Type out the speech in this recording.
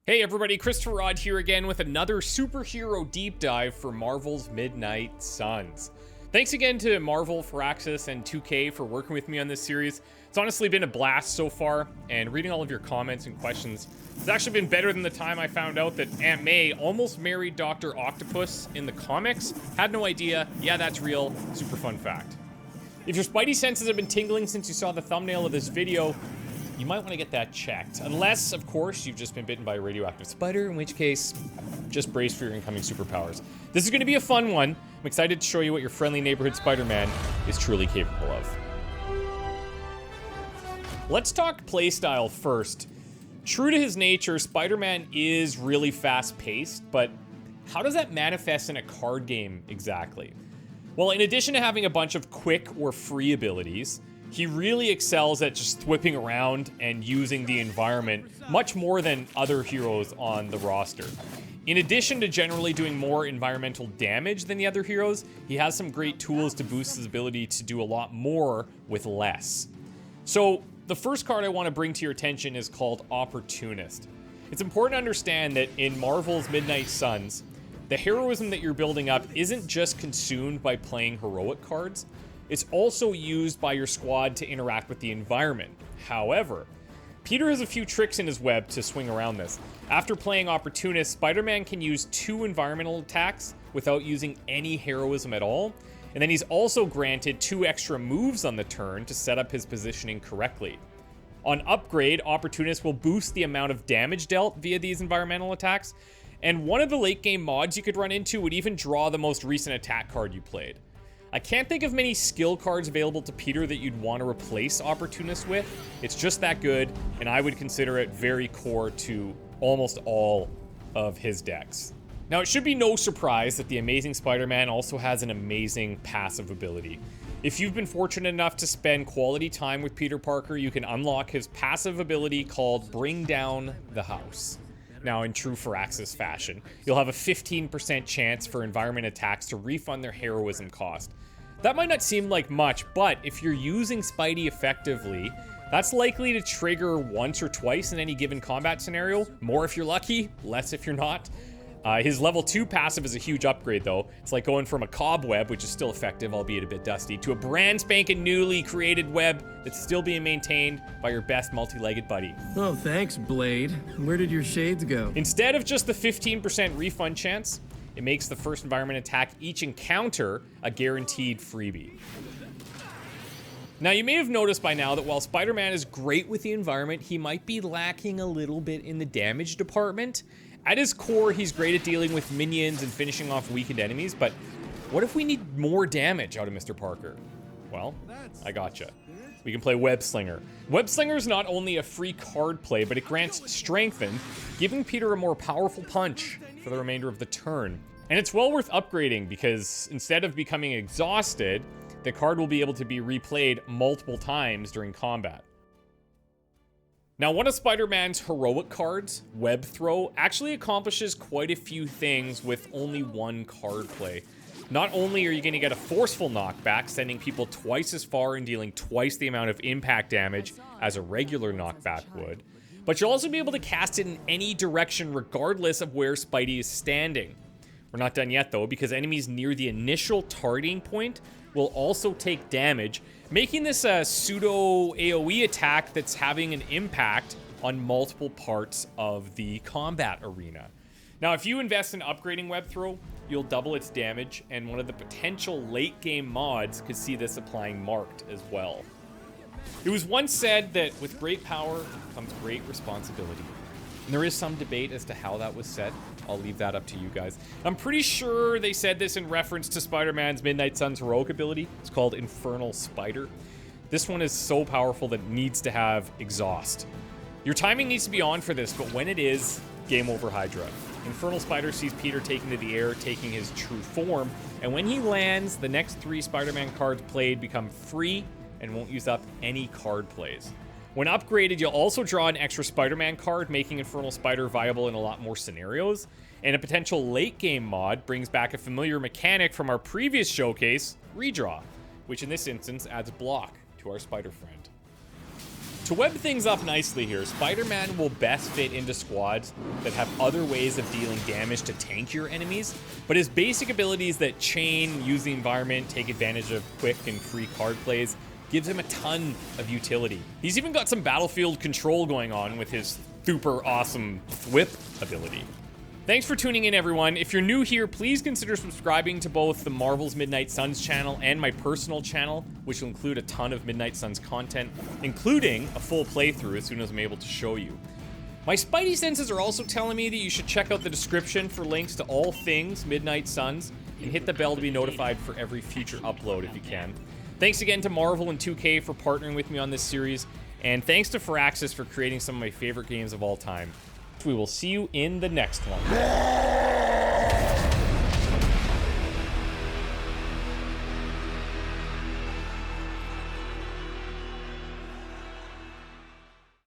Hey everybody, Christopher Rod here again with another superhero deep dive for Marvel's Midnight Suns. Thanks again to Marvel, Firaxis, and 2K for working with me on this series. It's honestly been a blast so far, and reading all of your comments and questions has actually been better than the time I found out that Aunt May almost married Dr. Octopus in the comics. Had no idea. Yeah, that's real. Super fun fact. If your spidey senses have been tingling since you saw the thumbnail of this video, you might want to get that checked. Unless, of course, you've just been bitten by a radioactive spider, in which case, just brace for your incoming superpowers. This is going to be a fun one. I'm excited to show you what your friendly neighborhood Spider-Man is truly capable of. Let's talk playstyle first. True to his nature, Spider-Man is really fast-paced, but how does that manifest in a card game exactly? Well, in addition to having a bunch of quick or free abilities, he really excels at just whipping around and using the environment much more than other heroes on the roster. In addition to generally doing more environmental damage than the other heroes, he has some great tools to boost his ability to do a lot more with less. So, the first card I want to bring to your attention is called Opportunist. It's important to understand that in Marvel's Midnight Suns, the heroism that you're building up isn't just consumed by playing heroic cards. It's also used by your squad to interact with the environment. However, Peter has a few tricks in his web to swing around this. After playing Opportunist, Spider-Man can use 2 environmental attacks without using any heroism at all. And then he's also granted 2 extra moves on the turn to set up his positioning correctly. On upgrade, Opportunist will boost the amount of damage dealt via these environmental attacks. And one of the late game mods you could run into would even draw the most recent attack card you played. I can't think of many skill cards available to Peter that you'd want to replace Opportunist with. It's just that good, and I would consider it very core to almost all of his decks. Now, it should be no surprise that the Amazing Spider-Man also has an amazing passive ability. If you've been fortunate enough to spend quality time with Peter Parker, you can unlock his passive ability called Bring Down the House. Now, in true Firaxis fashion, you'll have a 15% chance for environment attacks to refund their heroism cost. That might not seem like much, but if you're using Spidey effectively, that's likely to trigger once or twice in any given combat scenario. More if you're lucky, less if you're not. His level 2 passive is a huge upgrade though. It's like going from a cobweb, which is still effective, albeit a bit dusty, to a brand spanking newly created web that's still being maintained by your best multi-legged buddy. Oh, thanks, Blade. Where did your shades go? Instead of just the 15% refund chance, it makes the first environment attack each encounter a guaranteed freebie. Now, you may have noticed by now that while Spider-Man is great with the environment, he might be lacking a little bit in the damage department. At his core, he's great at dealing with minions and finishing off weakened enemies, but what if we need more damage out of Mr. Parker? Well, I gotcha. We can play Web Slinger. Web Slinger is not only a free card play, but it grants Strengthen, giving Peter a more powerful punch for the remainder of the turn. And it's well worth upgrading because instead of becoming exhausted, the card will be able to be replayed multiple times during combat. Now, one of Spider-Man's heroic cards, Web Throw, actually accomplishes quite a few things with only one card play. Not only are you going to get a forceful knockback, sending people twice as far and dealing twice the amount of impact damage as a regular knockback would, but you'll also be able to cast it in any direction regardless of where Spidey is standing. We're not done yet though, because enemies near the initial targeting point will also take damage, making this a pseudo AoE attack that's having an impact on multiple parts of the combat arena. Now, if you invest in upgrading Web Throw, you'll double its damage, and one of the potential late game mods could see this applying marked as well. It was once said that with great power comes great responsibility. And there is some debate as to how that was said. I'll leave that up to you guys. I'm pretty sure they said this in reference to Spider-Man's Midnight Suns heroic ability. It's called Infernal Spider. This one is so powerful that it needs to have exhaust. Your timing needs to be on for this, but when it is, game over Hydra. Infernal Spider sees Peter taken to the air, taking his true form, and when he lands, the next 3 Spider-Man cards played become free and won't use up any card plays. When upgraded, you'll also draw an extra Spider-Man card, making Infernal Spider viable in a lot more scenarios. And a potential late-game mod brings back a familiar mechanic from our previous showcase, Redraw, which in this instance adds block to our Spider friend. To web things up nicely here, Spider-Man will best fit into squads that have other ways of dealing damage to tankier enemies, but his basic abilities that chain, use the environment, take advantage of quick and free card plays, gives him a ton of utility. He's even got some battlefield control going on with his super awesome whip ability. Thanks for tuning in, everyone. If you're new here, please consider subscribing to both the Marvel's Midnight Suns channel and my personal channel, which will include a ton of Midnight Suns content, including a full playthrough as soon as I'm able to show you. My spidey senses are also telling me that you should check out the description for links to all things Midnight Suns, and hit the bell to be notified for every future upload if you can. Thanks again to Marvel and 2K for partnering with me on this series, and thanks to Firaxis for creating some of my favorite games of all time. We will see you in the next one.